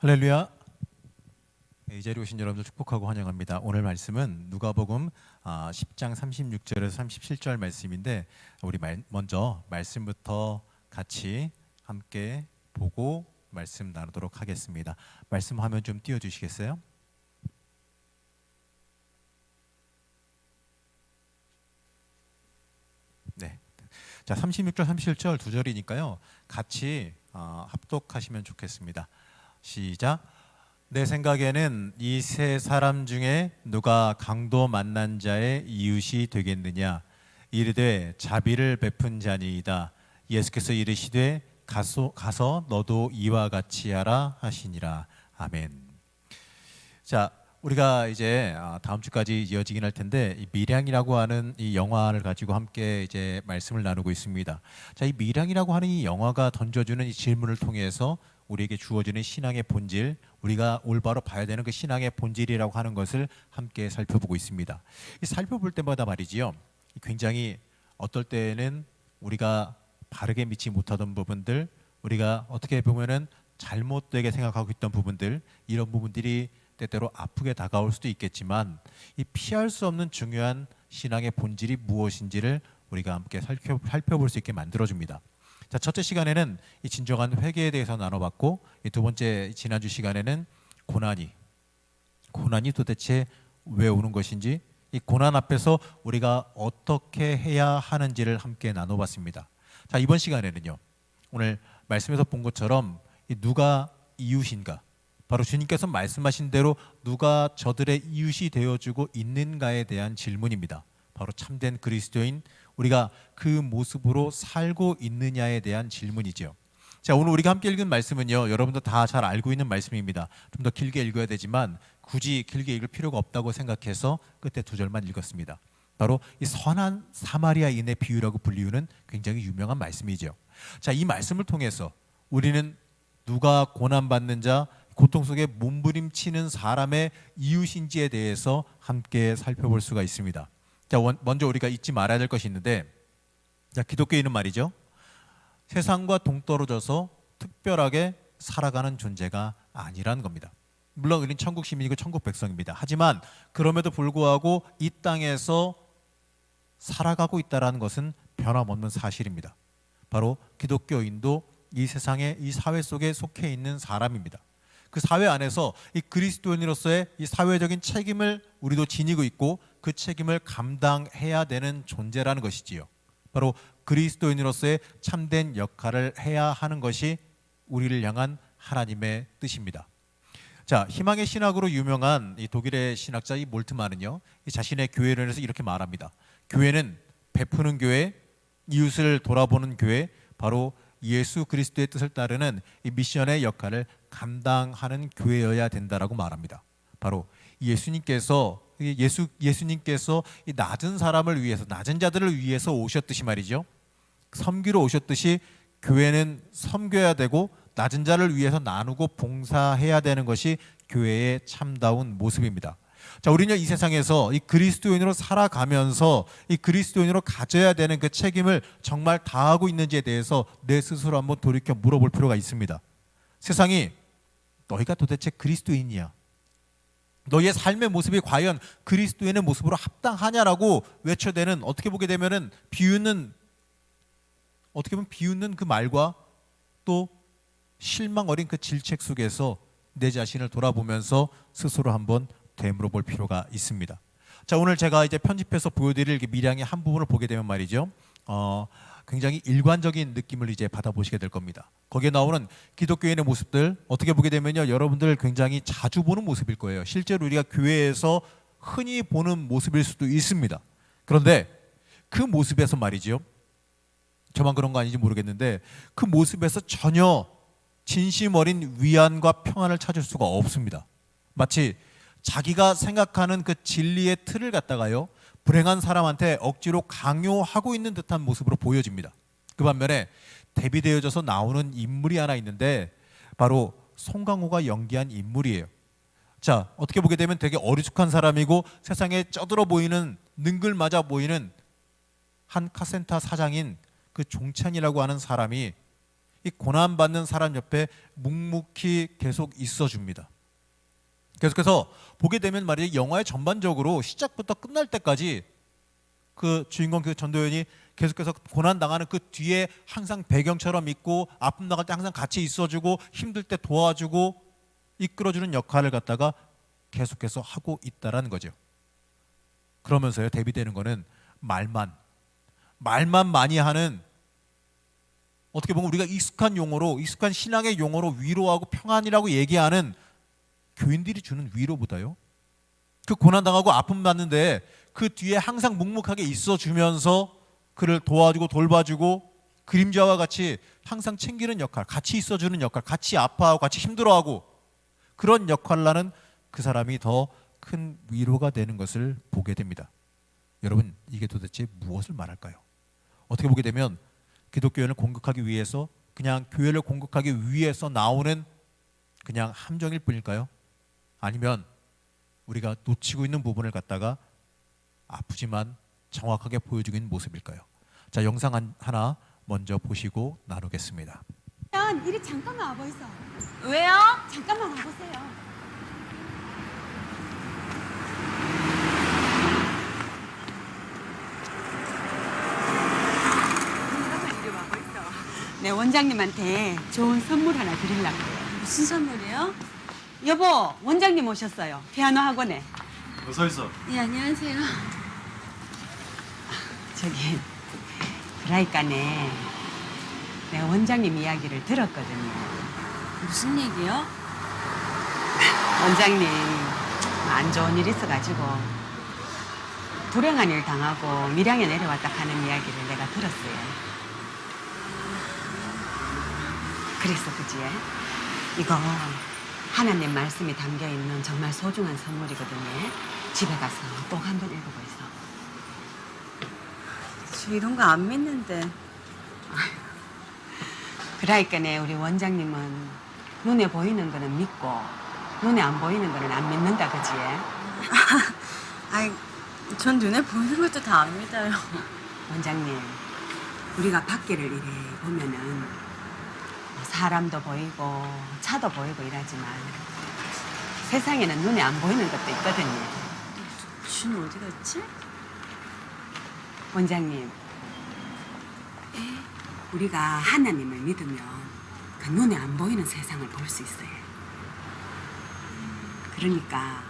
할렐루야. 이 자리에 오신 여러분들 축복하고 환영합니다. 오늘 말씀은 누가복음 10장 36절에서 37절 말씀인데 우리 먼저 말씀부터 같이 함께 보고 말씀 나누도록 하겠습니다. 말씀 화면 좀 띄워주시겠어요? 네. 자, 36절, 37절 두 절이니까요. 같이 합독하시면 좋겠습니다. 시작. 내 생각에는 이 세 사람 중에 누가 강도 만난 자의 이웃이 되겠느냐? 이르되 자비를 베푼 자니이다. 예수께서 이르시되 가서 너도 이와 같이 하라 하시니라. 아멘. 자, 우리가 이제 다음 주까지 이어지긴 할 텐데 이 밀양이라고 하는 이 영화를 가지고 함께 이제 말씀을 나누고 있습니다. 자, 이 밀양이라고 하는 이 영화가 던져주는 이 질문을 통해서 우리에게 주어지는 신앙의 본질, 우리가 올바로 봐야 되는 그 신앙의 본질이라고 하는 것을 함께 살펴보고 있습니다. 이 살펴볼 때마다 말이지요, 굉장히 어떨 때는 우리가 바르게 믿지 못하던 부분들, 우리가 어떻게 보면은 잘못되게 생각하고 있던 부분들, 이런 부분들이 때때로 아프게 다가올 수도 있겠지만 이 피할 수 없는 중요한 신앙의 본질이 무엇인지를 우리가 함께 살펴볼 수 있게 만들어줍니다. 자, 첫째 시간에는 이 진정한 회개에 대해서 나눠봤고, 이 두 번째 지난주 시간에는 고난이 도대체 왜 오는 것인지, 이 고난 앞에서 우리가 어떻게 해야 하는지를 함께 나눠봤습니다. 자, 이번 시간에는요, 오늘 말씀에서 본 것처럼 이 누가 이웃인가, 바로 주님께서 말씀하신 대로 누가 저들의 이웃이 되어주고 있는가에 대한 질문입니다. 바로 참된 그리스도인, 우리가 그 모습으로 살고 있느냐에 대한 질문이죠. 자, 오늘 우리가 함께 읽은 말씀은요, 여러분도 다 잘 알고 있는 말씀입니다. 좀 더 길게 읽어야 되지만 굳이 길게 읽을 필요가 없다고 생각해서 끝에 두 절만 읽었습니다. 바로 이 선한 사마리아인의 비유라고 불리우는 굉장히 유명한 말씀이죠. 자, 이 말씀을 통해서 우리는 누가 고난받는 자, 고통 속에 몸부림치는 사람의 이웃인지에 대해서 함께 살펴볼 수가 있습니다. 자, 먼저 우리가 잊지 말아야 될 것이 있는데, 자, 기독교인은 말이죠, 세상과 동떨어져서 특별하게 살아가는 존재가 아니라는 겁니다. 물론 우리는 천국 시민이고 천국 백성입니다. 하지만 그럼에도 불구하고 이 땅에서 살아가고 있다는 것은 변함없는 사실입니다. 바로 기독교인도 이 세상에, 이 사회 속에 속해 있는 사람입니다. 그 사회 안에서 이 그리스도인으로서의 이 사회적인 책임을 우리도 지니고 있고 그 책임을 감당해야 되는 존재라는 것이지요. 바로 그리스도인으로서의 참된 역할을 해야 하는 것이 우리를 향한 하나님의 뜻입니다. 자, 희망의 신학으로 유명한 이 독일의 신학자 이 몰트만은요, 이 자신의 교회론에서 이렇게 말합니다. 교회는 베푸는 교회, 이웃을 돌아보는 교회, 바로 예수 그리스도의 뜻을 따르는 이 미션의 역할을 감당하는 교회여야 된다라고 말합니다. 바로 예수님께서 이 낮은 사람을 위해서, 낮은 자들을 위해서 오셨듯이 말이죠, 섬기러 오셨듯이 교회는 섬겨야 되고 낮은 자를 위해서 나누고 봉사해야 되는 것이 교회의 참다운 모습입니다. 자, 우리는 이 세상에서 이 그리스도인으로 살아가면서 이 그리스도인으로 가져야 되는 그 책임을 정말 다하고 있는지에 대해서 내 스스로 한번 돌이켜 물어볼 필요가 있습니다. 세상이 너희가 도대체 그리스도인이야, 너희의 삶의 모습이 과연 그리스도인의 모습으로 합당하냐라고 외쳐대는, 어떻게 보게 되면은 비웃는 그 말과 또 실망 어린 그 질책 속에서 내 자신을 돌아보면서 스스로 한번 되물어볼 필요가 있습니다. 자, 오늘 제가 이제 편집해서 보여드릴 밀양의 한 부분을 보게 되면 말이죠, 굉장히 일관적인 느낌을 이제 받아보시게 될 겁니다. 거기에 나오는 기독교인의 모습들, 어떻게 보게 되면요, 여러분들 굉장히 자주 보는 모습일 거예요. 실제로 우리가 교회에서 흔히 보는 모습일 수도 있습니다. 그런데 그 모습에서 말이죠, 저만 그런 거 아닌지 모르겠는데 그 모습에서 전혀 진심 어린 위안과 평안을 찾을 수가 없습니다. 마치 자기가 생각하는 그 진리의 틀을 갖다가요, 불행한 사람한테 억지로 강요하고 있는 듯한 모습으로 보여집니다. 그 반면에 대비되어져서 나오는 인물이 하나 있는데 바로 송강호가 연기한 인물이에요. 자, 어떻게 보게 되면 되게 어리숙한 사람이고 세상에 쩌들어 보이는, 능글맞아 보이는 한 카센터 사장인 그 종찬이라고 하는 사람이 이 고난받는 사람 옆에 묵묵히 계속 있어줍니다. 계속해서 보게 되면 말이에요, 영화의 전반적으로 시작부터 끝날 때까지 그 주인공 그 전도연이 계속해서 고난당하는 그 뒤에 항상 배경처럼 있고, 아픔 나갈 때 항상 같이 있어주고, 힘들 때 도와주고 이끌어주는 역할을 갖다가 계속해서 하고 있다라는 거죠. 그러면서요, 대비되는 거는 말만 많이 하는, 어떻게 보면 우리가 익숙한 용어로, 익숙한 신앙의 용어로 위로하고 평안이라고 얘기하는 교인들이 주는 위로보다요, 그 고난당하고 아픔 받는데 그 뒤에 항상 묵묵하게 있어주면서 그를 도와주고 돌봐주고 그림자와 같이 항상 챙기는 역할, 같이 있어주는 역할, 같이 아파하고 같이 힘들어하고 그런 역할을 하는 그 사람이 더 큰 위로가 되는 것을 보게 됩니다. 여러분, 이게 도대체 무엇을 말할까요? 어떻게 보게 되면 기독교인을 공격하기 위해서, 그냥 교회를 공격하기 위해서 나오는 그냥 함정일 뿐일까요? 아니면 우리가 놓치고 있는 부분을 갖다가 아프지만 정확하게 보여주고 있는 모습일까요? 자, 영상 하나 먼저 보시고 나누겠습니다. 이리 잠깐만 와보이소. 왜요? 잠깐만 와보세요. 이리 와보 있어. 네, 원장님한테 좋은 선물 하나 드리려고 해요. 무슨 선물이요? 여보, 원장님 오셨어요. 피아노 학원에. 어서 있어. 예, 안녕하세요. 저기 그라이까네, 내가 원장님 이야기를 들었거든요. 무슨 얘기요? 원장님 안 좋은 일 있어가지고 불행한 일 당하고 밀양에 내려왔다 하는 이야기를 내가 들었어요. 그래서 그지? 이거 하나님 말씀이 담겨있는 정말 소중한 선물이거든요. 집에 가서 꼭 한번 읽어보이소. 저 이런 거 안 믿는데. 그러니까네, 우리 원장님은 눈에 보이는 거는 믿고 눈에 안 보이는 거는 안 믿는다, 그지? 아이, 전 눈에 보이는 것도 다 안 믿어요. 원장님, 우리가 밖에를 이래 보면은 사람도 보이고 차도 보이고 이러지만 세상에는 눈에 안 보이는 것도 있거든요. 준 어디 갔지? 원장님, 우리가 하나님을 믿으면 그 눈에 안 보이는 세상을 볼 수 있어요. 그러니까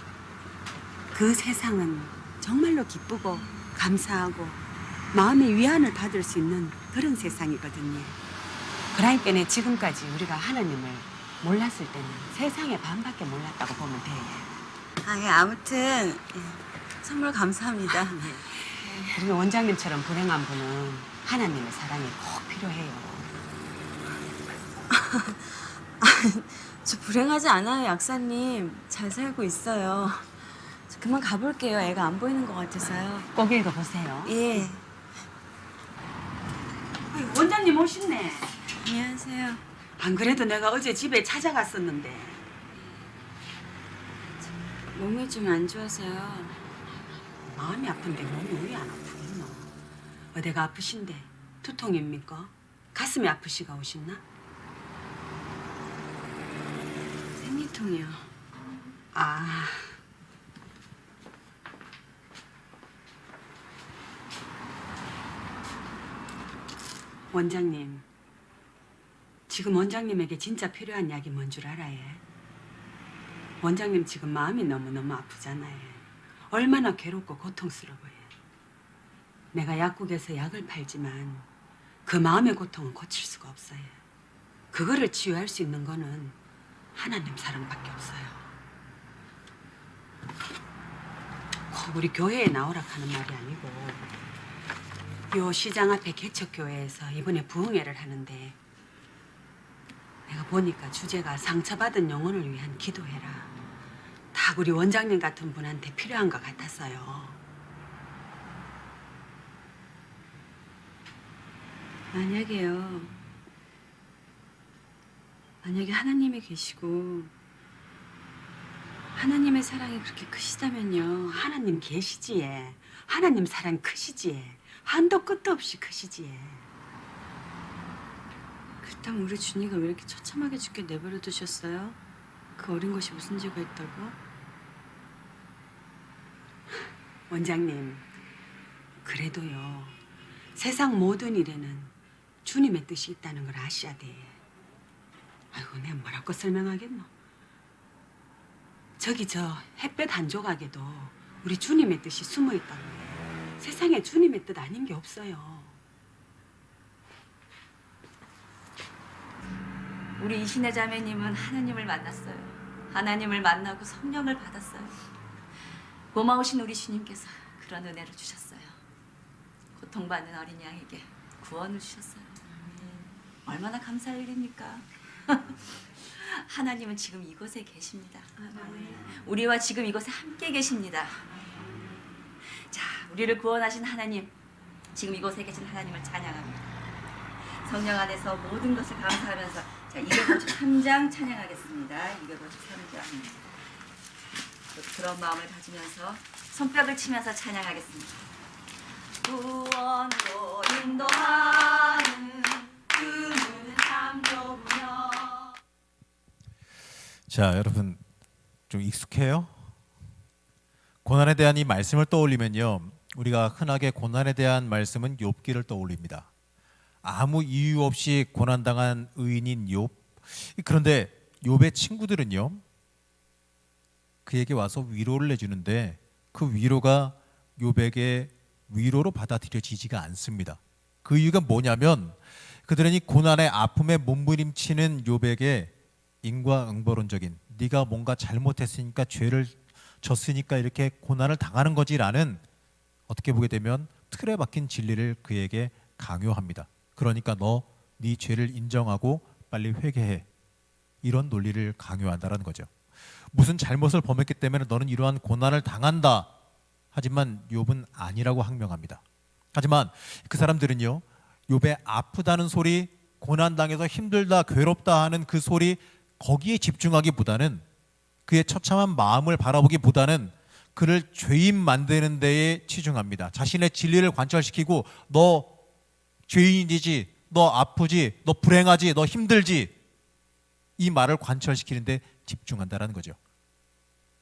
그 세상은 정말로 기쁘고 감사하고 마음의 위안을 받을 수 있는 그런 세상이거든요. 그러니까 지금까지 우리가 하나님을 몰랐을 때는 세상의 반밖에 몰랐다고 보면 돼요. 아, 예, 아무튼 예, 선물 감사합니다. 그리고 원장님처럼 불행한 분은 하나님의 사랑이 꼭 필요해요. 저 불행하지 않아요, 약사님. 잘 살고 있어요. 저 그만 가볼게요. 애가 안 보이는 것 같아서요. 꼭 읽어보세요. 예. 원장님 오셨네. 안녕하세요. 안 그래도 내가 어제 집에 찾아갔었는데. 몸이 좀 안 좋아서요. 마음이 아픈데 몸이 왜 안 아프겠노? 어디가 아프신데? 두통입니까? 가슴이 아프시가 오셨나? 생리통이요. 아, 원장님, 지금 원장님에게 진짜 필요한 약이 뭔 줄 알아요? 원장님 지금 마음이 너무너무 아프잖아요. 얼마나 괴롭고 고통스러워요. 내가 약국에서 약을 팔지만 그 마음의 고통은 고칠 수가 없어요. 그거를 치유할 수 있는 거는 하나님 사랑밖에 없어요. 꼭 우리 교회에 나오라 하는 말이 아니고, 요 시장 앞에 개척교회에서 이번에 부흥회를 하는데 내가 보니까 주제가 상처받은 영혼을 위한 기도해라. 다 우리 원장님 같은 분한테 필요한 것 같았어요. 만약에 하나님이 계시고 하나님의 사랑이 그렇게 크시다면요. 하나님 계시지에. 하나님 사랑 크시지에. 한도 끝도 없이 크시지에. 그렇다면 우리 준이가 왜 이렇게 처참하게 죽게 내버려 두셨어요? 그 어린 것이 무슨 죄가 있다고? 원장님, 그래도요. 세상 모든 일에는 주님의 뜻이 있다는 걸 아셔야 돼. 아이고, 내가 뭐라고 설명하겠노? 저기 저 햇볕 한 조각에도 우리 주님의 뜻이 숨어 있다고. 세상에 주님의 뜻 아닌 게 없어요. 우리 이신의 자매님은 하나님을 만났어요. 하나님을 만나고 성령을 받았어요. 고마우신 우리 주님께서 그런 은혜를 주셨어요. 고통받는 어린 양에게 구원을 주셨어요. 얼마나 감사할 일입니까? 하나님은 지금 이곳에 계십니다. 우리와 지금 이곳에 함께 계십니다. 자, 우리를 구원하신 하나님, 지금 이곳에 계신 하나님을 찬양합니다. 성령 안에서 모든 것을 감사하면서 자, 253장 찬양하겠습니다. 253장. 그런 마음을 가지면서 손뼉을 치면서 찬양하겠습니다. 구원으로 인도하는 그는 참 좋으며. 자, 여러분 좀 익숙해요? 고난에 대한 이 말씀을 떠올리면요, 우리가 흔하게 고난에 대한 말씀은 욥기를 떠올립니다. 아무 이유 없이 고난당한 의인인 욥. 그런데 욥의 친구들은요, 그에게 와서 위로를 내주는데 그 위로가 욥에게 위로로 받아들여지지가 않습니다. 그 이유가 뭐냐면 그들은 이 고난의 아픔에 몸부림치는 욥에게 인과응보론적인, 네가 뭔가 잘못했으니까 죄를 졌으니까 이렇게 고난을 당하는 거지라는, 어떻게 보게 되면 틀에 박힌 진리를 그에게 강요합니다. 그러니까 너 네 죄를 인정하고 빨리 회개해, 이런 논리를 강요한다라는 거죠. 무슨 잘못을 범했기 때문에 너는 이러한 고난을 당한다. 하지만 욥은 아니라고 항명합니다. 하지만 그 사람들은요, 욥의 아프다는 소리, 고난당해서 힘들다, 괴롭다 하는 그 소리, 거기에 집중하기보다는, 그의 처참한 마음을 바라보기보다는 그를 죄인 만드는 데에 치중합니다. 자신의 진리를 관철시키고 너 죄인이지, 너 아프지, 너 불행하지, 너 힘들지, 이 말을 관철시키는 데 집중한다라는 거죠.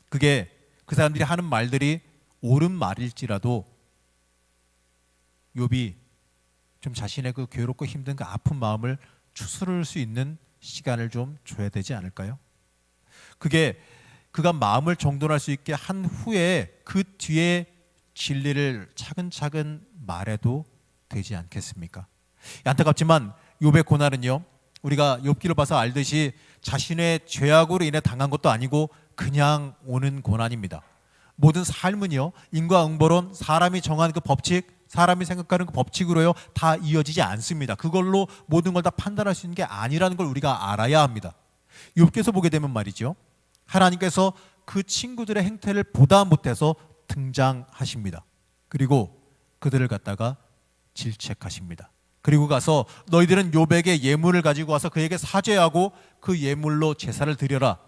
그게 그 사람들이 하는 말들이 옳은 말일지라도 욥이 좀 자신의 그 괴롭고 힘든 그 아픈 마음을 추스를 수 있는 시간을 좀 줘야 되지 않을까요? 그게 그가 마음을 정돈할 수 있게 한 후에 그 뒤에 진리를 차근차근 말해도 되지 않겠습니까? 안타깝지만 욥의 고난은요, 우리가 욥기를 봐서 알듯이 자신의 죄악으로 인해 당한 것도 아니고 그냥 오는 고난입니다. 모든 삶은요, 인과응보론, 사람이 정한 그 법칙, 사람이 생각하는 그 법칙으로요 다 이어지지 않습니다. 그걸로 모든 걸 다 판단할 수 있는 게 아니라는 걸 우리가 알아야 합니다. 욥기에서 보게 되면 말이죠, 하나님께서 그 친구들의 행태를 보다 못해서 등장하십니다. 그리고 그들을 갖다가 질책하십니다. 그리고 가서 너희들은 욥에게 예물을 가지고 와서 그에게 사죄하고 그 예물로 제사를 드려라.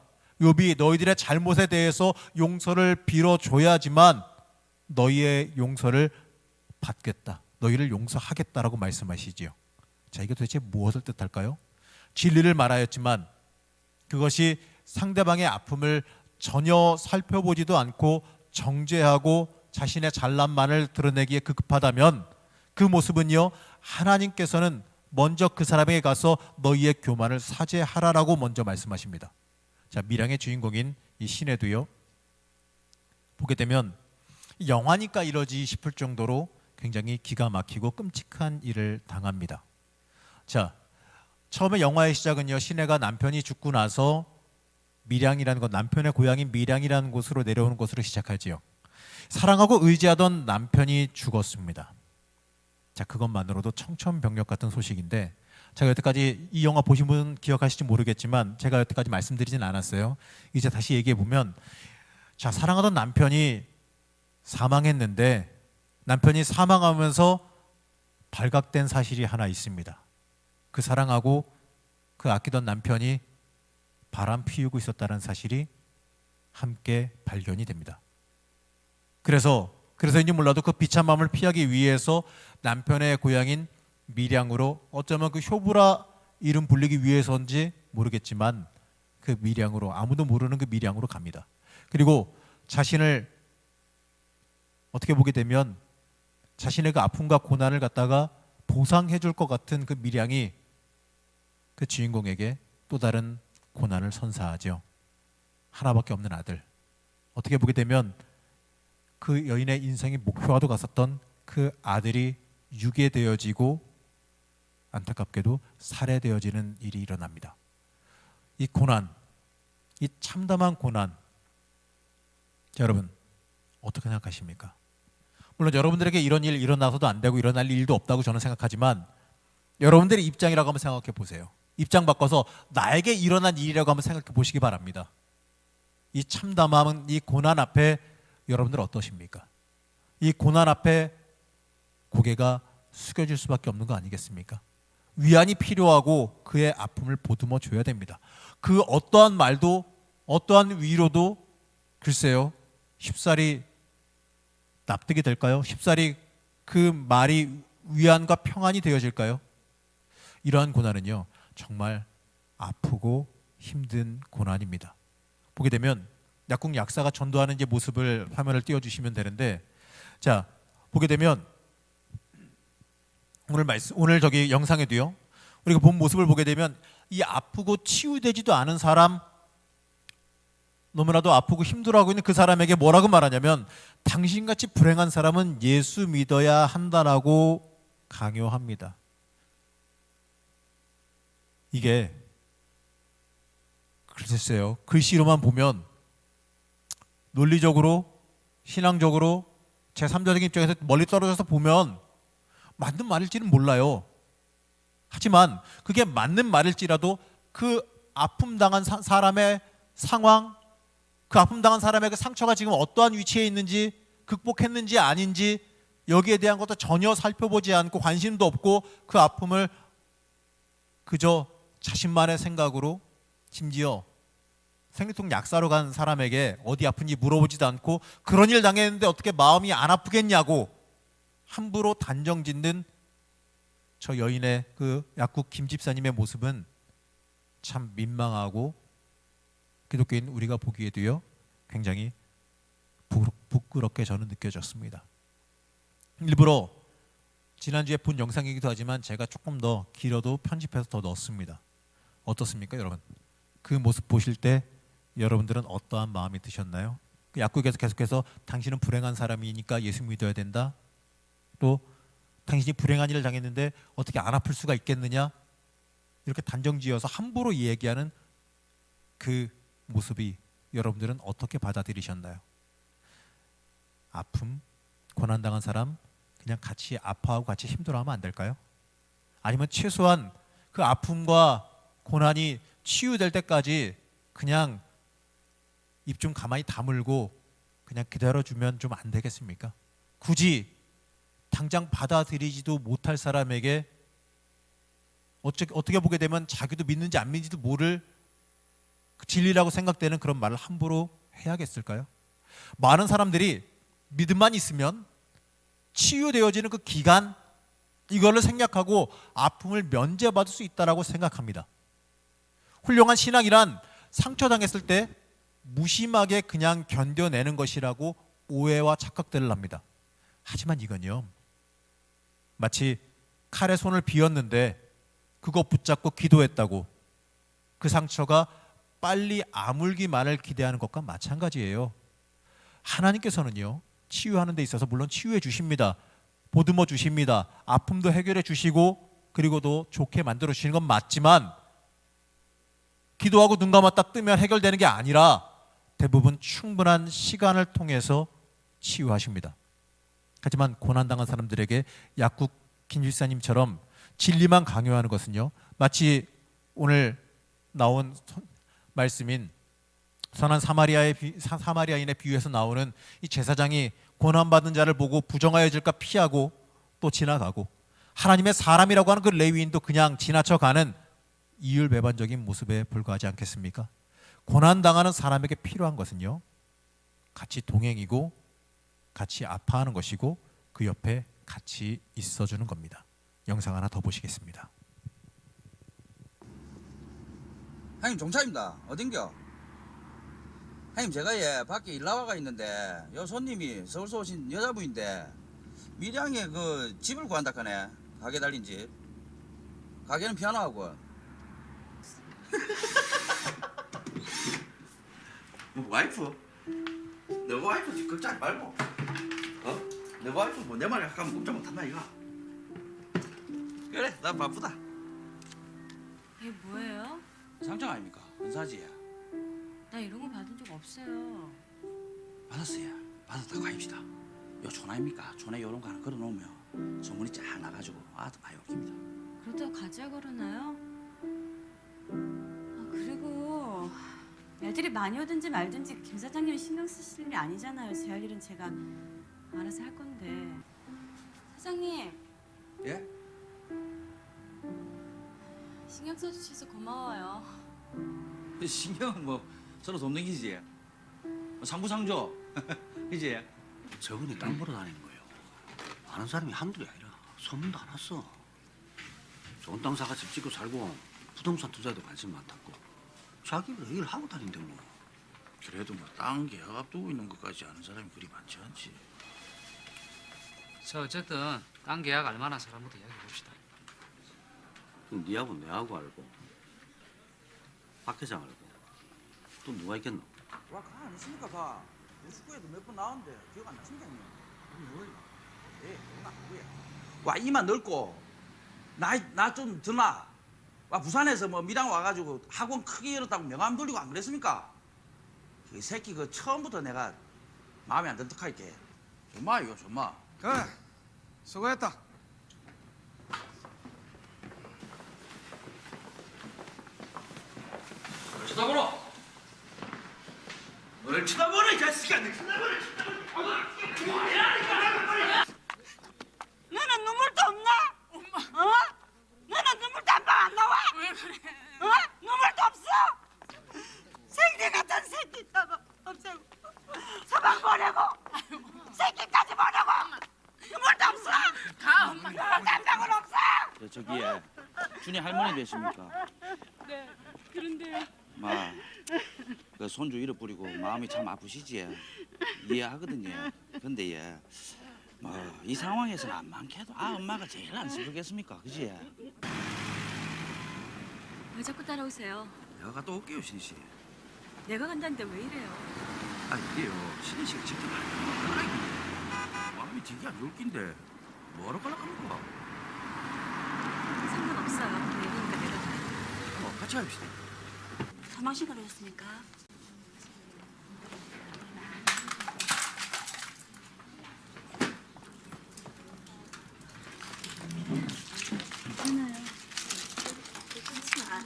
욥이 너희들의 잘못에 대해서 용서를 빌어줘야지만 너희의 용서를 받겠다, 너희를 용서하겠다라고 말씀하시지요. 자, 이게 도대체 무엇을 뜻할까요? 진리를 말하였지만 그것이 상대방의 아픔을 전혀 살펴보지도 않고 정죄하고 자신의 잘난만을 드러내기에 급급하다면 그 모습은요, 하나님께서는 먼저 그 사람에게 가서 너희의 교만을 사죄하라라고 먼저 말씀하십니다. 자, 밀양의 주인공인 이 시내도요, 보게 되면 영화니까 이러지 싶을 정도로 굉장히 기가 막히고 끔찍한 일을 당합니다. 자, 처음에 영화의 시작은요, 시내가 남편이 죽고 나서 밀양이라는 것, 남편의 고향인 밀양이라는 곳으로 내려오는 것으로 시작하지요. 사랑하고 의지하던 남편이 죽었습니다. 자, 그것만으로도 청천벽력 같은 소식인데, 제가 여태까지 이 영화 보신 분 기억하실지 모르겠지만 제가 여태까지 말씀드리진 않았어요. 이제 다시 얘기해 보면, 자, 사랑하던 남편이 사망했는데 남편이 사망하면서 발각된 사실이 하나 있습니다. 그 사랑하고 그 아끼던 남편이 바람 피우고 있었다는 사실이 함께 발견이 됩니다. 그래서인지 몰라도 그 비참한 마음을 피하기 위해서 남편의 고향인 밀양으로, 어쩌면 그 효부라 이름 불리기 위해서인지 모르겠지만 그 밀양으로, 아무도 모르는 그 밀양으로 갑니다. 그리고 자신을 어떻게 보게 되면 자신의 그 아픔과 고난을 갖다가 보상해 줄 것 같은 그 밀양이 그 주인공에게 또 다른 고난을 선사하죠. 하나밖에 없는 아들. 어떻게 보게 되면 그 여인의 인생의 목표와도 같았던 그 아들이 유괴되어지고 안타깝게도 살해되어지는 일이 일어납니다. 이 고난, 이 참담한 고난, 자, 여러분 어떻게 생각하십니까? 물론 여러분들에게 이런 일 일어나서도 안 되고 일어날 일도 없다고 저는 생각하지만 여러분들의 입장이라고 한번 생각해 보세요. 입장 바꿔서 나에게 일어난 일이라고 한번 생각해 보시기 바랍니다. 이 참담함은, 이 고난 앞에 여러분들 어떠십니까? 이 고난 앞에 고개가 숙여질 수밖에 없는 거 아니겠습니까? 위안이 필요하고 그의 아픔을 보듬어 줘야 됩니다. 그 어떠한 말도, 어떠한 위로도 글쎄요, 쉽사리 납득이 될까요? 쉽사리 그 말이 위안과 평안이 되어질까요? 이러한 고난은요, 정말 아프고 힘든 고난입니다. 보게 되면 약국 약사가 전도하는 이제 모습을 화면을 띄워주시면 되는데, 자, 보게 되면 오늘 저기 영상에도요, 우리가 본 모습을 보게 되면 이 아프고 치유되지도 않은 사람, 너무나도 아프고 힘들어하고 있는 그 사람에게 뭐라고 말하냐면 당신같이 불행한 사람은 예수 믿어야 한다라고 강요합니다. 이게 글쎄요, 글씨로만 보면 논리적으로, 신앙적으로, 제3자적인 입장에서 멀리 떨어져서 보면 맞는 말일지는 몰라요. 하지만 그게 맞는 말일지라도 그 아픔 당한 사람의 상황, 그 아픔 당한 사람의 그 상처가 지금 어떠한 위치에 있는지, 극복했는지 아닌지 여기에 대한 것도 전혀 살펴보지 않고 관심도 없고 그 아픔을 그저 자신만의 생각으로, 심지어 생리통 약사로 간 사람에게 어디 아픈지 물어보지도 않고 그런 일 당했는데 어떻게 마음이 안 아프겠냐고 함부로 단정짓는 저 여인의 그 약국 김 집사님의 모습은 참 민망하고 기독교인 우리가 보기에도요, 굉장히 부끄럽게 저는 느껴졌습니다. 일부러 지난주에 본 영상이기도 하지만 제가 조금 더 길어도 편집해서 더 넣었습니다. 어떻습니까, 여러분? 그 모습 보실 때 여러분들은 어떠한 마음이 드셨나요? 그 약국에서 계속해서 당신은 불행한 사람이니까 예수 믿어야 된다, 또 당신이 불행한 일을 당했는데 어떻게 안 아플 수가 있겠느냐, 이렇게 단정지어서 함부로 얘기하는 그 모습이 여러분들은 어떻게 받아들이셨나요? 아픔, 고난당한 사람 그냥 같이 아파하고 같이 힘들어하면 안 될까요? 아니면 최소한 그 아픔과 고난이 치유될 때까지 그냥 입 좀 가만히 다물고 그냥 기다려주면 좀 안 되겠습니까? 굳이 당장 받아들이지도 못할 사람에게 어떻게 보게 되면 자기도 믿는지 안 믿는지도 모를 진리라고 생각되는 그런 말을 함부로 해야겠을까요? 많은 사람들이 믿음만 있으면 치유되어지는 그 기간, 이거를 생략하고 아픔을 면제받을 수 있다라고 생각합니다. 훌륭한 신앙이란 상처당했을 때 무심하게 그냥 견뎌내는 것이라고 오해와 착각들을 합니다. 하지만 이건요, 마치 칼에 손을 비었는데 그거 붙잡고 기도했다고 그 상처가 빨리 아물기만을 기대하는 것과 마찬가지예요. 하나님께서는요, 치유하는 데 있어서 물론 치유해 주십니다. 보듬어 주십니다. 아픔도 해결해 주시고 그리고도 좋게 만들어 주시는 건 맞지만 기도하고 눈 감았다 뜨면 해결되는 게 아니라 대부분 충분한 시간을 통해서 치유하십니다. 하지만 고난당한 사람들에게 약국 김 집사님처럼 진리만 강요하는 것은요, 마치 오늘 나온 말씀인 선한 사마리아인의 비유에서 나오는 이 제사장이 고난받은 자를 보고 부정하여질까 피하고 또 지나가고 하나님의 사람이라고 하는 그 레위인도 그냥 지나쳐가는 이율배반적인 모습에 불과하지 않겠습니까? 고난당하는 사람에게 필요한 것은요, 같이 동행이고 같이 아파하는 것이고 그 옆에 같이 있어주는 겁니다. 영상 하나 더 보시겠습니다. 형님 종차입니다. 어딘겨? 형님 제가 밖에 일 나와가 있는데 요 손님이 서울서 오신 여자분인데 밀양에 그 집을 구한다 카네. 가게 달린 집. 가게는 피아노하고. 뭐 와이프? 너 와이프 지금 걱정하지 말고. 어? 너 와이프 뭐 내 말에 하면 꼼짝 못한다 이거. 그래 나 바쁘다. 이게 뭐예요? 상장 아닙니까? 은사지. 나 이런 거 받은 적 없어요. 받았어요. 받았다고 합시다. 요 전화입니까? 전화에 요런 거 하나 걸어놓으면 소문이 쫙 나가지고 아들 많이 옵니다. 그러다 가짜 그러나요? 아, 그리고 애들이 많이 오든지 말든지 김 사장님이 신경 쓰실 일이 아니잖아요. 제 할 일은 제가 알아서 할 건데. 사장님, 예? 신경 써주셔서 고마워요. 신경은 뭐 서로 돕는 기지. 상부상조. 그지? 저분이 땅 보러 다니는 거예요. 아는 사람이 한둘이 아니라 소문도 안 왔어. 좋은 땅 사가 집 짓고 살고 부동산 투자에도 관심 많다고. 자기가 일을 하고 다닌대 뭐. 그래도 뭐 땅 계약 앞두고 있는 것까지 아는 사람이 그리 많지 않지. 저 어쨌든 땅 계약 알만한 사람부터 이야기해 봅시다. 그럼 니하고 내하고 알고 박 회장 알고 또 누가 있겠노? 와, 가 아니십니까, 가. 축구에도 몇 번 나왔는데 기억 안 나십니까, 형님? 예, 그건 아니고요. 와, 이만 넓고 나 좀 드나. 와, 부산에서 뭐 밀양 와가지고 학원 크게 열었다고 명함 돌리고 안 그랬습니까? 그 새끼 그 처음부터 내가 마음에 안 든득할게. 정말 이거 정말. 그래, 수고했다. 뭘 쳐다보노? 뭘 쳐다보노, 이 자식아! 너 쳐다보노, 너는 눈물도 없나? 엄마. 어? 너는 눈물도 한 방 안 나와? 왜 그래? 어? 눈물도 없어? 생리 같은 새끼 저거 없애고 서방 보내고 새끼까지 보내고 눈물도 없어? 가 엄마. 눈물도 한 방울 없어? 저기에 준이 할머니 되십니까? 네. 그런데 마, 그 손주 잃어버리고 마음이 참 아프시지. 이해하거든요. 근데 예, 뭐이 상황에서는 안 많게도 엄마가 제일 안 슬프겠습니까, 그지? 왜 자꾸 따라오세요? 내가 갔다 올게요, 신희 씨. 내가 간다는데 왜 이래요? 아 이게요, 신희 씨가 직접 하는 마음이 되게 안 좋을 낀데 뭐하러 가려합니까? 상관없어요. 내리니까 내가 가요. 같이 합시다. 사망신 그러셨습니까? 괜찮아요. 끊지 마.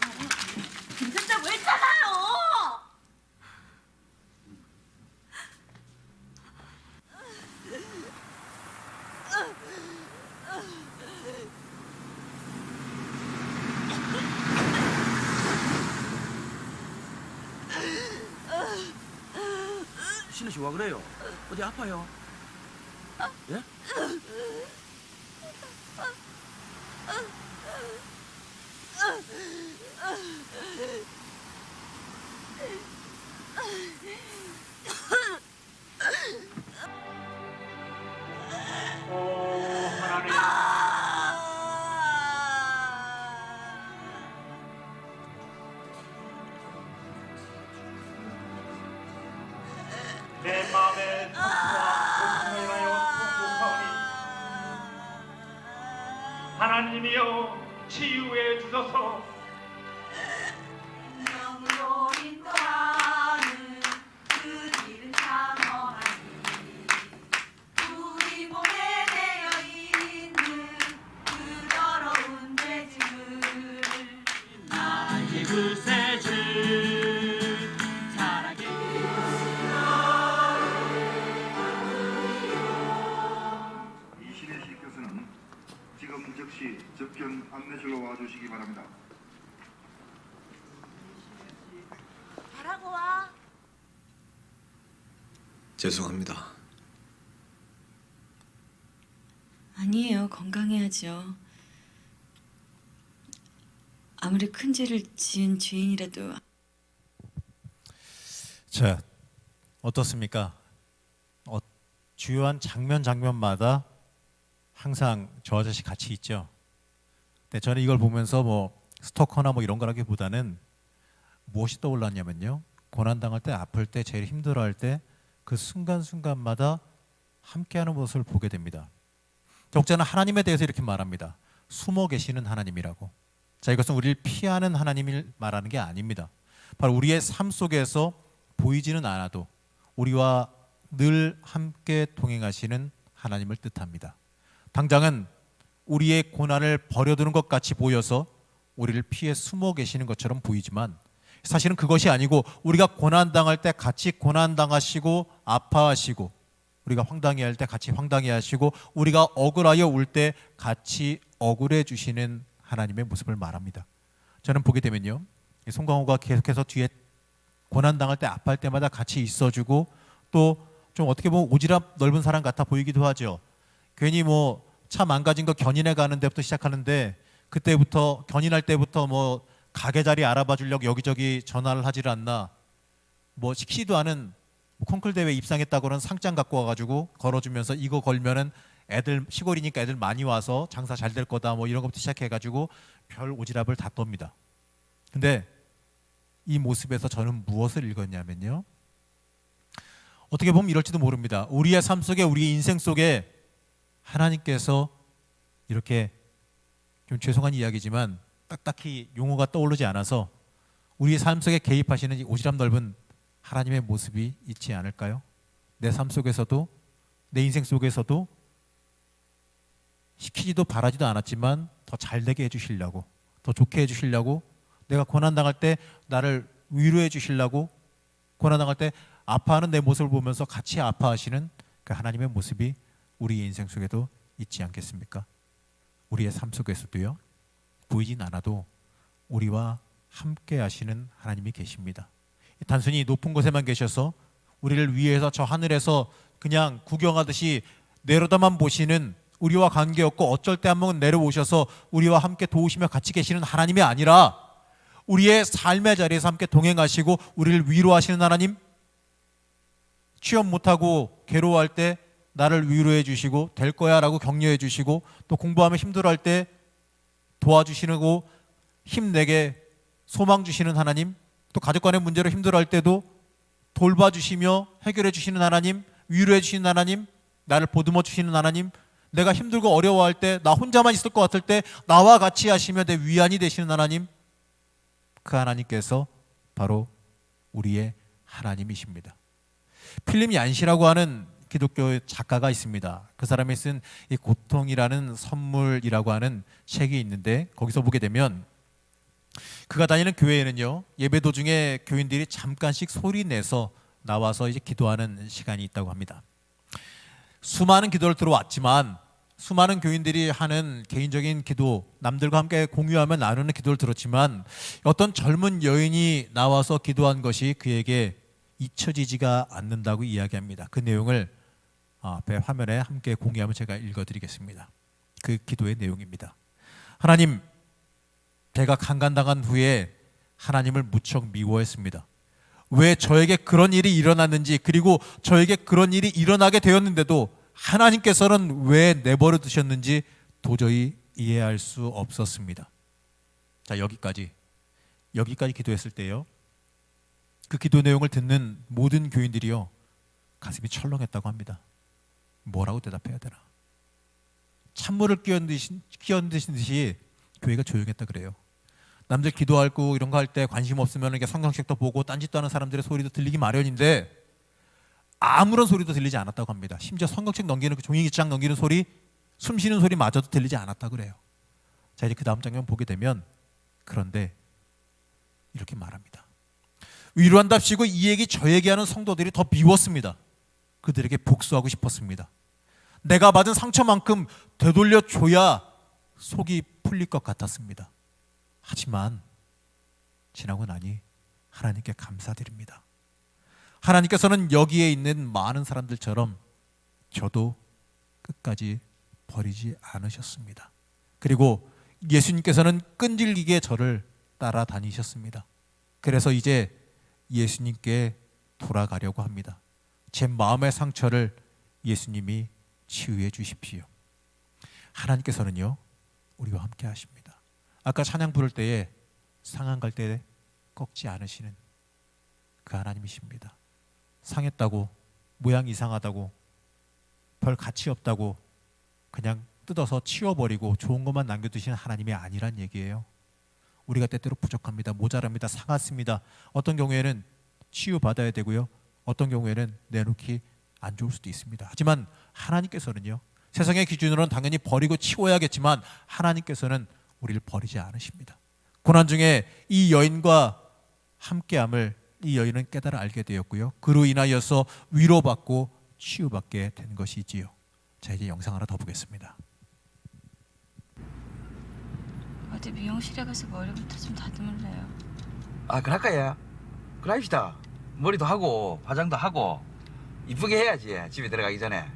괜찮다고 했잖아요. 신희 씨 와 그래요? 어디 아파요? 예? 내 마음에 통과 공포하여 통곡하오니 하나님이여 치유해 주소서. 영으로 인도하는 그 길은 장엄하니 우리 몸에 되어 있는 그 더러운 죄짐을 나에게 불새줄 사랑의 이신혜 씨께서는 지금 즉시 접견 안내실로 와주시기 바랍니다. 가라고 와. 죄송합니다. 아니에요. 건강해야죠. 아무리 큰 죄를 지은 죄인이라도 자, 어떻습니까? 주요한 장면마다 항상 저 아저씨 같이 있죠. 근데 저는 이걸 보면서 뭐 스토커나 뭐 이런 거라기보다는 무엇이 떠올랐냐면요. 고난당할 때, 아플 때, 제일 힘들어할 때 그 순간순간마다 함께하는 모습을 보게 됩니다. 독자는 하나님에 대해서 이렇게 말합니다. 숨어 계시는 하나님이라고. 자, 이것은 우리를 피하는 하나님을 말하는 게 아닙니다. 바로 우리의 삶 속에서 보이지는 않아도 우리와 늘 함께 동행하시는 하나님을 뜻합니다. 당장은 우리의 고난을 버려두는 것 같이 보여서 우리를 피해 숨어 계시는 것처럼 보이지만 사실은 그것이 아니고 우리가 고난당할 때 같이 고난당하시고 아파하시고 우리가 황당해할 때 같이 황당해하시고 우리가 억울하여 울 때 같이 억울해 주시는 하나님의 모습을 말합니다. 저는 보게 되면요, 송강호가 계속해서 뒤에 고난당할 때 아파할 때마다 같이 있어주고 또 좀 어떻게 보면 오지랖 넓은 사람 같아 보이기도 하죠. 괜히 뭐 차 망가진 거 견인해 가는 데부터 시작하는데 그때부터 견인할 때부터 뭐 가게 자리 알아봐 주려고 여기저기 전화를 하질 않나, 뭐 시키지도 않은 뭐 콩쿨 대회 입상했다고는 상장 갖고 와가지고 걸어주면서 이거 걸면은 애들 시골이니까 애들 많이 와서 장사 잘 될 거다 뭐 이런 것부터 시작해가지고 별 오지랖을 다 떱니다. 근데 이 모습에서 저는 무엇을 읽었냐면요, 어떻게 보면 이럴지도 모릅니다. 우리의 삶 속에, 우리의 인생 속에 하나님께서 이렇게, 좀 죄송한 이야기지만 딱히 용어가 떠오르지 않아서 우리의 삶 속에 개입하시는 이 오지랖 넓은 하나님의 모습이 있지 않을까요? 내 삶 속에서도, 내 인생 속에서도 시키지도 바라지도 않았지만 더 잘되게 해주시려고, 더 좋게 해주시려고, 내가 고난당할 때 나를 위로해 주시려고, 고난당할 때 아파하는 내 모습을 보면서 같이 아파하시는 그 하나님의 모습이 우리의 인생 속에도 있지 않겠습니까? 우리의 삶 속에서도요, 보이진 않아도 우리와 함께 하시는 하나님이 계십니다. 단순히 높은 곳에만 계셔서 우리를 위해서 저 하늘에서 그냥 구경하듯이 내려다만 보시는, 우리와 관계없고 어쩔 때 한 번 내려오셔서 우리와 함께 도우시며 같이 계시는 하나님이 아니라 우리의 삶의 자리에서 함께 동행하시고 우리를 위로하시는 하나님, 취업 못하고 괴로워할 때 나를 위로해 주시고 될 거야 라고 격려해 주시고, 또 공부하면 힘들어할 때 도와주시고 힘내게 소망 주시는 하나님, 또 가족 간의 문제로 힘들어할 때도 돌봐주시며 해결해 주시는 하나님, 위로해 주시는 하나님, 나를 보듬어 주시는 하나님, 내가 힘들고 어려워할 때, 나 혼자만 있을 것 같을 때 나와 같이 하시며 내 위안이 되시는 하나님, 그 하나님께서 바로 우리의 하나님이십니다. 필립 얀시라고 하는 기독교 작가가 있습니다. 그 사람이 쓴 이 고통이라는 선물이라고 하는 책이 있는데, 거기서 보게 되면 그가 다니는 교회에는요, 예배 도중에 교인들이 잠깐씩 소리 내서 나와서 이제 기도하는 시간이 있다고 합니다. 수많은 기도를 들어왔지만, 수많은 교인들이 하는 개인적인 기도, 남들과 함께 공유하며 나누는 기도를 들었지만, 어떤 젊은 여인이 나와서 기도한 것이 그에게 잊혀지지가 않는다고 이야기합니다. 그 내용을 앞에 화면에 함께 공유하면 제가 읽어드리겠습니다. 그 기도의 내용입니다. 하나님, 제가 강간당한 후에 하나님을 무척 미워했습니다. 왜 저에게 그런 일이 일어났는지, 그리고 저에게 그런 일이 일어나게 되었는데도 하나님께서는 왜 내버려 두셨는지 도저히 이해할 수 없었습니다. 자, 여기까지 기도했을 때요, 그 기도 내용을 듣는 모든 교인들이요, 가슴이 철렁했다고 합니다. 뭐라고 대답해야 되나? 찬물을 끼얹으신 듯이 교회가 조용했다 그래요. 남들 기도하고 이런 거 할 때 관심 없으면 이렇게 성경책도 보고 딴짓도 하는 사람들의 소리도 들리기 마련인데 아무런 소리도 들리지 않았다고 합니다. 심지어 성경책 넘기는, 그 종이장 넘기는 소리, 숨 쉬는 소리마저도 들리지 않았다 그래요. 자, 이제 그 다음 장면 보게 되면, 그런데 이렇게 말합니다. 위로한답시고 이 얘기 저에게 하는 성도들이 더 미웠습니다. 그들에게 복수하고 싶었습니다. 내가 받은 상처만큼 되돌려 줘야 속이 풀릴 것 같았습니다. 하지만 지나고 나니 하나님께 감사드립니다. 하나님께서는 여기에 있는 많은 사람들처럼 저도 끝까지 버리지 않으셨습니다. 그리고 예수님께서는 끈질기게 저를 따라다니셨습니다. 그래서 이제 예수님께 돌아가려고 합니다. 제 마음의 상처를 예수님이 치유해 주십시오. 하나님께서는요, 우리와 함께 하십니다. 아까 찬양 부를 때에 상한 갈 때 꺾지 않으시는 그 하나님이십니다. 상했다고, 모양 이상하다고, 별 가치 없다고 그냥 뜯어서 치워버리고 좋은 것만 남겨두시는 하나님이 아니란 얘기예요. 우리가 때때로 부족합니다. 모자랍니다. 상했습니다. 어떤 경우에는 치유받아야 되고요, 어떤 경우에는 내놓기 안 좋을 수도 있습니다. 하지만 하나님께서는요, 세상의 기준으로는 당연히 버리고 치워야겠지만 하나님께서는 우리를 버리지 않으십니다. 고난 중에 이 여인과 함께함을 이 여인은 깨달아 알게 되었고요, 그로 인하여서 위로받고 치유받게 된 것이지요. 자, 이제 영상 하나 더 보겠습니다. 어디 미용실에 가서 머리부터 좀 다듬을래요. 아, 그럴까요? 그럽시다. 머리도 하고 화장도 하고 이쁘게 해야지, 집에 들어가기 전에.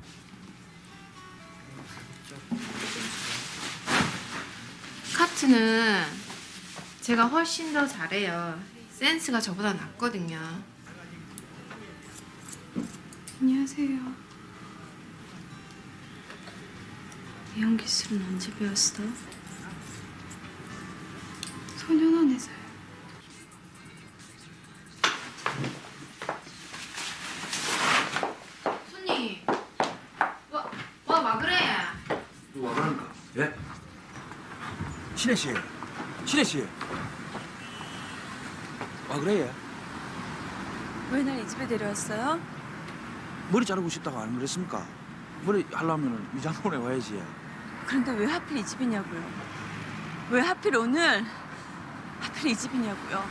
카트는 제가 훨씬 더 잘해요. 센스가 저보다 낫거든요. 안녕하세요. 미용 기술은 언제 배웠어? 소년원에서요. 손님, 와 그래? 와 그런가? 예? 신혜 씨, 신혜 씨. 와 그래? 왜 날 이 집에 데려왔어요? 머리 자르고 싶다고 안 그랬습니까? 머리 하려면 위장원에 와야지. 그런데 왜 하필 이 집이냐고요? 왜 하필 오늘 하필 이 집이냐고요?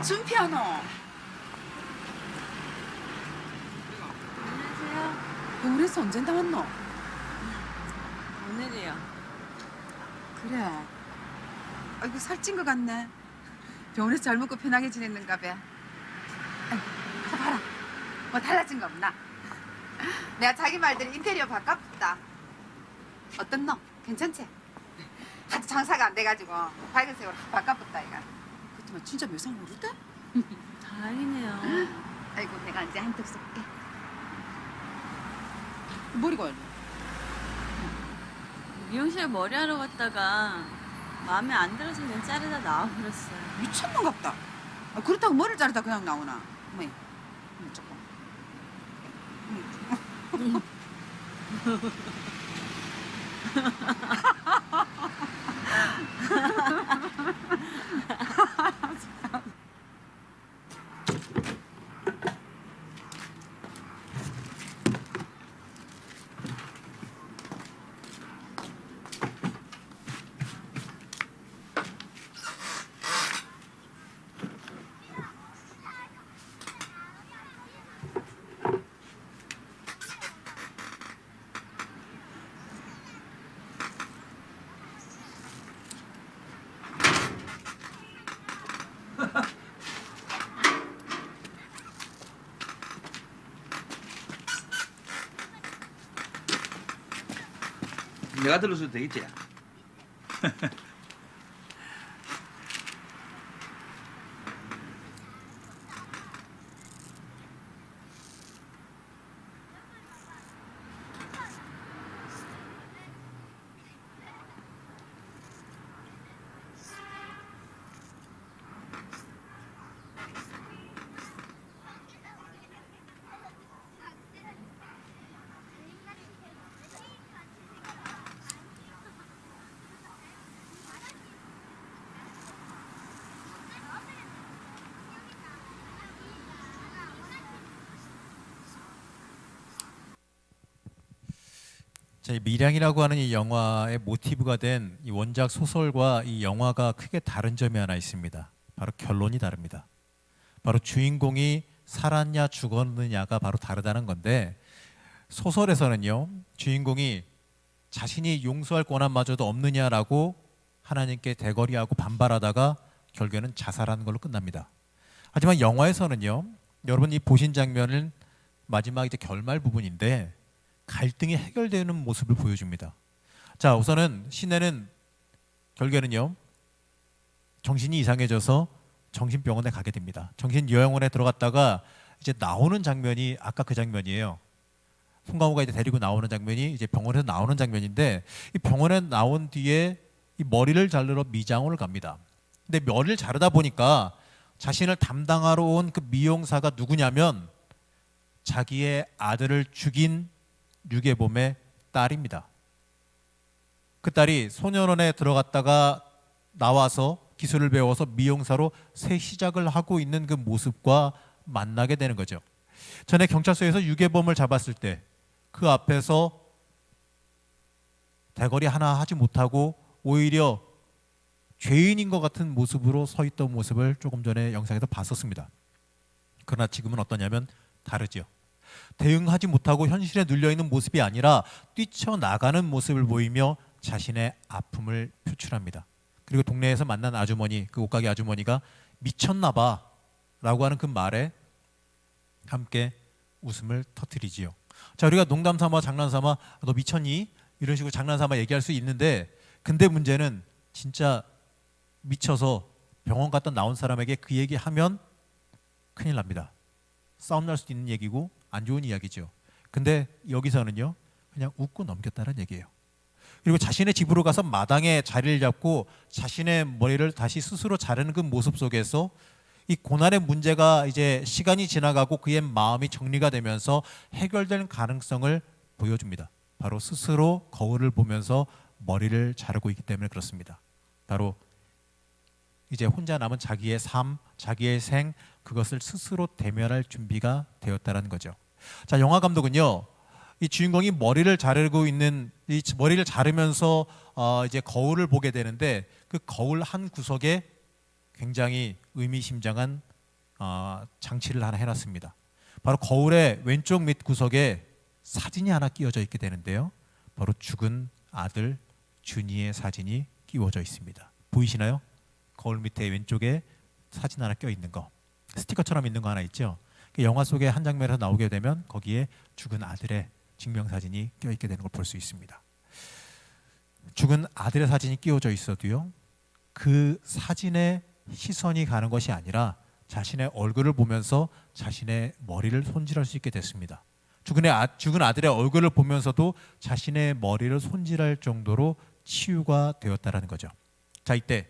준피아노. 안녕하세요. 병원에서 언제 나왔노? 오늘이요. 그래. 아이고, 살찐 것 같네. 병원에서 잘 먹고 편하게 지냈는가 봐. 아이고, 봐라. 뭐 달라진 거 없나? 내가 자기 말대로 인테리어 바꿨다. 어떻노? 괜찮지? 하도 장사가 안 돼가지고 밝은색으로 바꿔봤다 이가. 그렇지만 진짜 매상 모르대? 다행이네요. 아이고, 내가 이제 한턱 쏠게. 머리가 왜 이래? 미용실에 머리하러 갔다가 마음에 안 들어서 그냥 자르다 나와버렸어요. 미쳤는 같다. 아, 그렇다고 머리를 자르다 그냥 나오나? 어머니, 조금. 내가 들어서도 되겠지? 자, 이 밀양이라고 하는 이 영화의 모티브가 된 이 원작 소설과 이 영화가 크게 다른 점이 하나 있습니다. 바로 결론이 다릅니다. 바로 주인공이 살았냐 죽었느냐가 바로 다르다는 건데, 소설에서는요, 주인공이 자신이 용서할 권한마저도 없느냐라고 하나님께 대거리하고 반발하다가 결국에는 자살하는 걸로 끝납니다. 하지만 영화에서는요, 여러분이 보신 장면은 마지막 이제 결말 부분인데 갈등이 해결되는 모습을 보여줍니다. 자, 우선은 시내는 결국에는요 정신이 이상해져서 정신병원에 가게 됩니다. 정신요양원에 들어갔다가 이제 나오는 장면이 아까 그 장면이에요. 송강호가 이제 데리고 나오는 장면이 이제 병원에서 나오는 장면인데, 이 병원에 나온 뒤에 이 머리를 자르러 미장원을 갑니다. 근데 머리를 자르다 보니까 자신을 담당하러 온 그 미용사가 누구냐면 자기의 아들을 죽인 유괴범의 딸입니다. 그 딸이 소년원에 들어갔다가 나와서 기술을 배워서 미용사로 새 시작을 하고 있는 그 모습과 만나게 되는 거죠. 전에 경찰서에서 유괴범을 잡았을 때 그 앞에서 대거리 하나 하지 못하고 오히려 죄인인 것 같은 모습으로 서 있던 모습을 조금 전에 영상에서 봤었습니다. 그러나 지금은 어떠냐면 다르죠. 대응하지 못하고 현실에 눌려있는 모습이 아니라 뛰쳐나가는 모습을 보이며 자신의 아픔을 표출합니다. 그리고 동네에서 만난 아주머니, 그 옷가게 아주머니가 미쳤나 봐 라고 하는 그 말에 함께 웃음을 터뜨리지요. 자, 우리가 농담 삼아 장난 삼아 너 미쳤니? 이런 식으로 장난 삼아 얘기할 수 있는데, 근데 문제는 진짜 미쳐서 병원 갔다 나온 사람에게 그 얘기하면 큰일 납니다. 싸움 날 수도 있는 얘기고 안 좋은 이야기죠. 근데 여기서는요 그냥 웃고 넘겼다는 얘기예요. 그리고 자신의 집으로 가서 마당에 자리를 잡고 자신의 머리를 다시 스스로 자르는 그 모습 속에서 이 고난의 문제가 이제 시간이 지나가고 그의 마음이 정리가 되면서 해결될 가능성을 보여줍니다. 바로 스스로 거울을 보면서 머리를 자르고 있기 때문에 그렇습니다. 바로 이제 혼자 남은 자기의 삶, 자기의 생, 그것을 스스로 대면할 준비가 되었다는 거죠. 자, 영화 감독은요 이 주인공이 머리를 자르고 있는, 이 머리를 자르면서 이제 거울을 보게 되는데, 그 거울 한 구석에 굉장히 의미심장한 장치를 하나 해놨습니다. 바로 거울의 왼쪽 밑 구석에 사진이 하나 끼워져 있게 되는데요. 바로 죽은 아들 준이의 사진이 끼워져 있습니다. 보이시나요? 거울 밑에 왼쪽에 사진 하나 껴 있는 거, 스티커처럼 있는 거 하나 있죠. 영화 속의 한 장면에서 나오게 되면 거기에 죽은 아들의 증명사진이 껴 있게 되는 걸 볼 수 있습니다. 죽은 아들의 사진이 끼워져 있어도요 그 사진에 시선이 가는 것이 아니라 자신의 얼굴을 보면서 자신의 머리를 손질할 수 있게 됐습니다. 죽은 아들의 얼굴을 보면서도 자신의 머리를 손질할 정도로 치유가 되었다라는 거죠. 자, 이때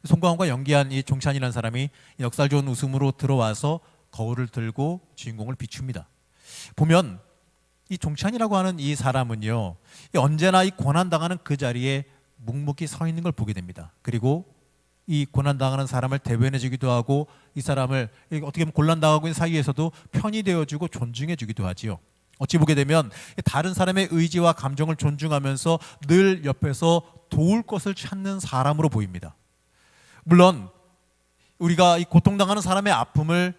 송강호가 연기한 이 종찬이라는 사람이 넉살 좋은 웃음으로 들어와서 거울을 들고 주인공을 비춥니다. 보면 이 종찬이라고 하는 이 사람은요 언제나 이 고난당하는 그 자리에 묵묵히 서 있는 걸 보게 됩니다. 그리고 이 고난당하는 사람을 대변해 주기도 하고, 이 사람을 어떻게 보면 곤란당하고 있는 사이에서도 편이 되어주고 존중해 주기도 하지요. 어찌 보게 되면 다른 사람의 의지와 감정을 존중하면서 늘 옆에서 도울 것을 찾는 사람으로 보입니다. 물론 우리가 이 고통당하는 사람의 아픔을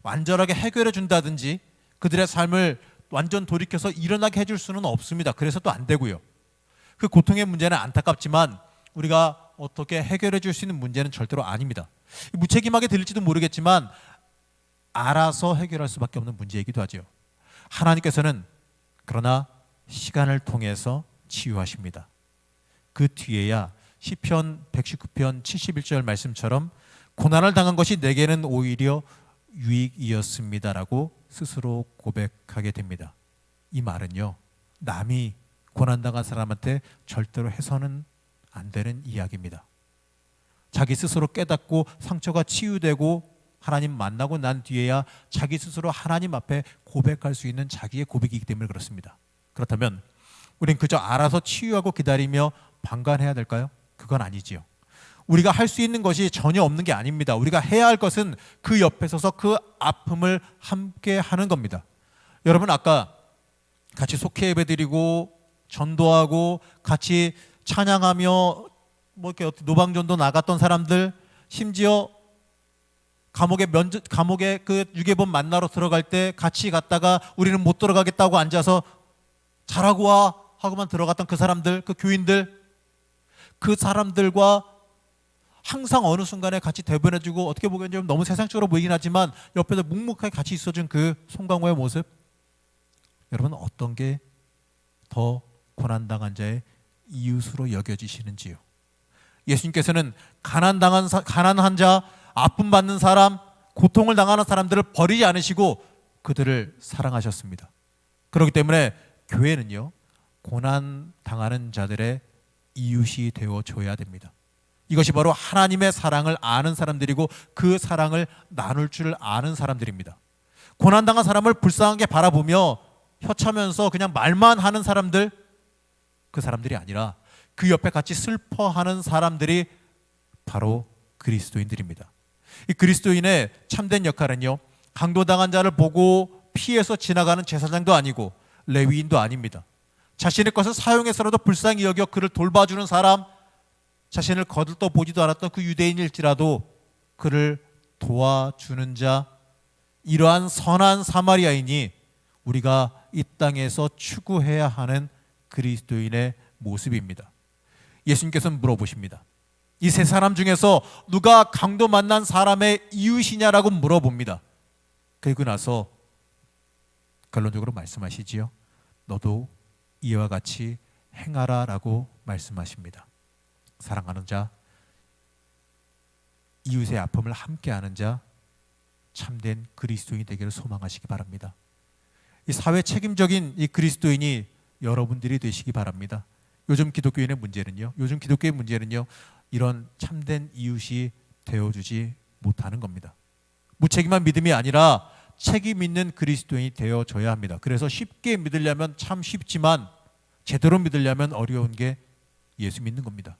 완전하게 해결해 준다든지 그들의 삶을 완전 돌이켜서 일어나게 해줄 수는 없습니다. 그래서 또 안 되고요. 그 고통의 문제는 안타깝지만 우리가 어떻게 해결해 줄 수 있는 문제는 절대로 아닙니다. 무책임하게 들릴지도 모르겠지만 알아서 해결할 수밖에 없는 문제이기도 하죠. 하나님께서는 그러나 시간을 통해서 치유하십니다. 그 뒤에야 시편 119편 71절 말씀처럼 고난을 당한 것이 내게는 오히려 유익이었습니다라고 스스로 고백하게 됩니다. 이 말은요 남이 고난당한 사람한테 절대로 해서는 안 되는 이야기입니다. 자기 스스로 깨닫고 상처가 치유되고 하나님 만나고 난 뒤에야 자기 스스로 하나님 앞에 고백할 수 있는 자기의 고백이기 때문에 그렇습니다. 그렇다면 우린 그저 알아서 치유하고 기다리며 방관해야 될까요? 그건 아니지요. 우리가 할 수 있는 것이 전혀 없는 게 아닙니다. 우리가 해야 할 것은 그 옆에 서서 그 아픔을 함께 하는 겁니다. 여러분 아까 같이 속회 예배드리고 전도하고 같이 찬양하며 뭐 이렇게 노방전도 나갔던 사람들, 심지어 감옥에 그 유괴범 만나러 들어갈 때 같이 갔다가 우리는 못 들어가겠다고 앉아서 잘하고 와 하고만 들어갔던 그 사람들, 그 교인들, 그 사람들과 항상 어느 순간에 같이 대변해주고 어떻게 보면 좀 너무 세상적으로 보이긴 하지만 옆에서 묵묵하게 같이 있어준 그 송강호의 모습, 여러분 어떤 게 더 고난당한 자의 이웃으로 여겨지시는지요? 예수님께서는 가난한 자, 아픔 받는 사람, 고통을 당하는 사람들을 버리지 않으시고 그들을 사랑하셨습니다. 그렇기 때문에 교회는요, 고난 당하는 자들의 이웃이 되어줘야 됩니다. 이것이 바로 하나님의 사랑을 아는 사람들이고 그 사랑을 나눌 줄 아는 사람들입니다. 고난당한 사람을 불쌍하게 바라보며 혀차면서 그냥 말만 하는 사람들, 그 사람들이 아니라 그 옆에 같이 슬퍼하는 사람들이 바로 그리스도인들입니다. 이 그리스도인의 참된 역할은요, 강도당한 자를 보고 피해서 지나가는 제사장도 아니고 레위인도 아닙니다. 자신의 것을 사용해서라도 불쌍히 여겨 그를 돌봐주는 사람, 자신을 거들떠 보지도 않았던 그 유대인일지라도 그를 도와주는 자, 이러한 선한 사마리아인이 우리가 이 땅에서 추구해야 하는 그리스도인의 모습입니다. 예수님께서는 물어보십니다. 이 세 사람 중에서 누가 강도 만난 사람의 이웃이냐라고 물어봅니다. 그리고 나서 결론적으로 말씀하시지요. 너도 이와 같이 행하라라고 말씀하십니다. 사랑하는 자, 이웃의 아픔을 함께하는 자, 참된 그리스도인이 되기를 소망하시기 바랍니다. 이 사회 책임적인 이 그리스도인이 여러분들이 되시기 바랍니다. 요즘 기독교의 문제는요, 이런 참된 이웃이 되어주지 못하는 겁니다. 무책임한 믿음이 아니라 책임 있는 그리스도인이 되어줘야 합니다. 그래서 쉽게 믿으려면 참 쉽지만 제대로 믿으려면 어려운 게 예수 믿는 겁니다.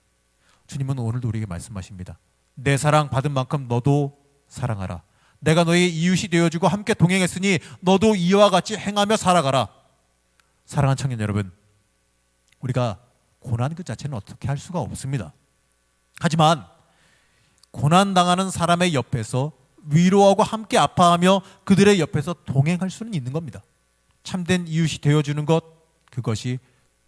주님은 오늘도 우리에게 말씀하십니다. 내 사랑 받은 만큼 너도 사랑하라. 내가 너의 이웃이 되어주고 함께 동행했으니 너도 이와 같이 행하며 살아가라. 사랑하는 청년 여러분, 우리가 고난 그 자체는 어떻게 할 수가 없습니다. 하지만 고난당하는 사람의 옆에서 위로하고 함께 아파하며 그들의 옆에서 동행할 수는 있는 겁니다. 참된 이웃이 되어주는 것, 그것이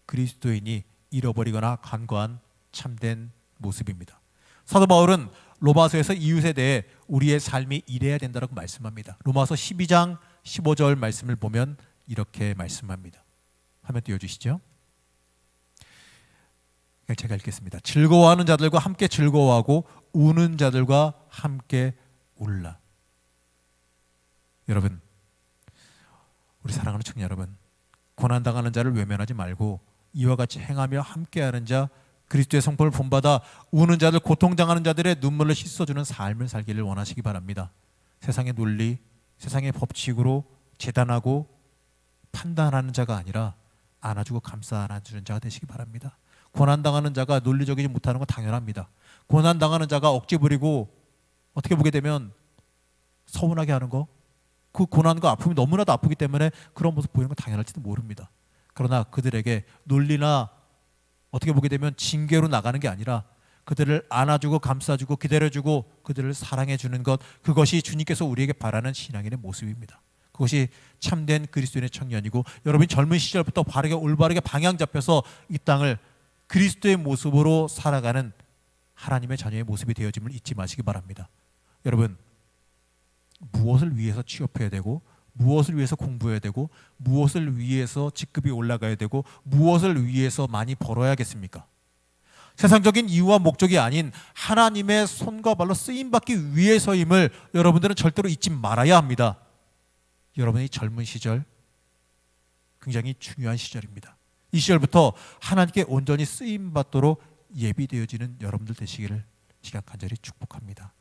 그리스도인이 잃어버리거나 간과한 참된 모습입니다. 사도 바울은 로마서에서 이웃에 대해 우리의 삶이 이래야 된다고 말씀합니다. 로마서 12장 15절 말씀을 보면 이렇게 말씀합니다. 화면 띄워주시죠. 제가 읽겠습니다. 즐거워하는 자들과 함께 즐거워하고 우는 자들과 함께 울라. 여러분, 우리 사랑하는 청년 여러분, 고난당하는 자를 외면하지 말고 이와 같이 행하며 함께하는 자, 그리스도의 성품을 본받아 우는 자들, 고통당하는 자들의 눈물을 씻어주는 삶을 살기를 원하시기 바랍니다. 세상의 논리, 세상의 법칙으로 재단하고 판단하는 자가 아니라 안아주고 감싸 안아주는 자가 되시기 바랍니다. 고난당하는 자가 논리적이지 못하는 건 당연합니다. 고난당하는 자가 억지 부리고 어떻게 보게 되면 서운하게 하는 거, 그 고난과 아픔이 너무나도 아프기 때문에 그런 모습 보이는 건 당연할지도 모릅니다. 그러나 그들에게 논리나 어떻게 보게 되면 징계로 나가는 게 아니라 그들을 안아주고 감싸주고 기다려주고 그들을 사랑해주는 것, 그것이 주님께서 우리에게 바라는 신앙인의 모습입니다. 그것이 참된 그리스도인의 청년이고, 여러분이 젊은 시절부터 바르게 올바르게 방향 잡혀서 이 땅을 그리스도의 모습으로 살아가는 하나님의 자녀의 모습이 되어짐을 잊지 마시기 바랍니다. 여러분, 무엇을 위해서 취업해야 되고, 무엇을 위해서 공부해야 되고, 무엇을 위해서 직급이 올라가야 되고, 무엇을 위해서 많이 벌어야겠습니까? 세상적인 이유와 목적이 아닌 하나님의 손과 발로 쓰임받기 위해서임을 여러분들은 절대로 잊지 말아야 합니다. 여러분의 젊은 시절 굉장히 중요한 시절입니다. 이 시절부터 하나님께 온전히 쓰임받도록 예비되어지는 여러분들 되시기를 시간 간절히 축복합니다.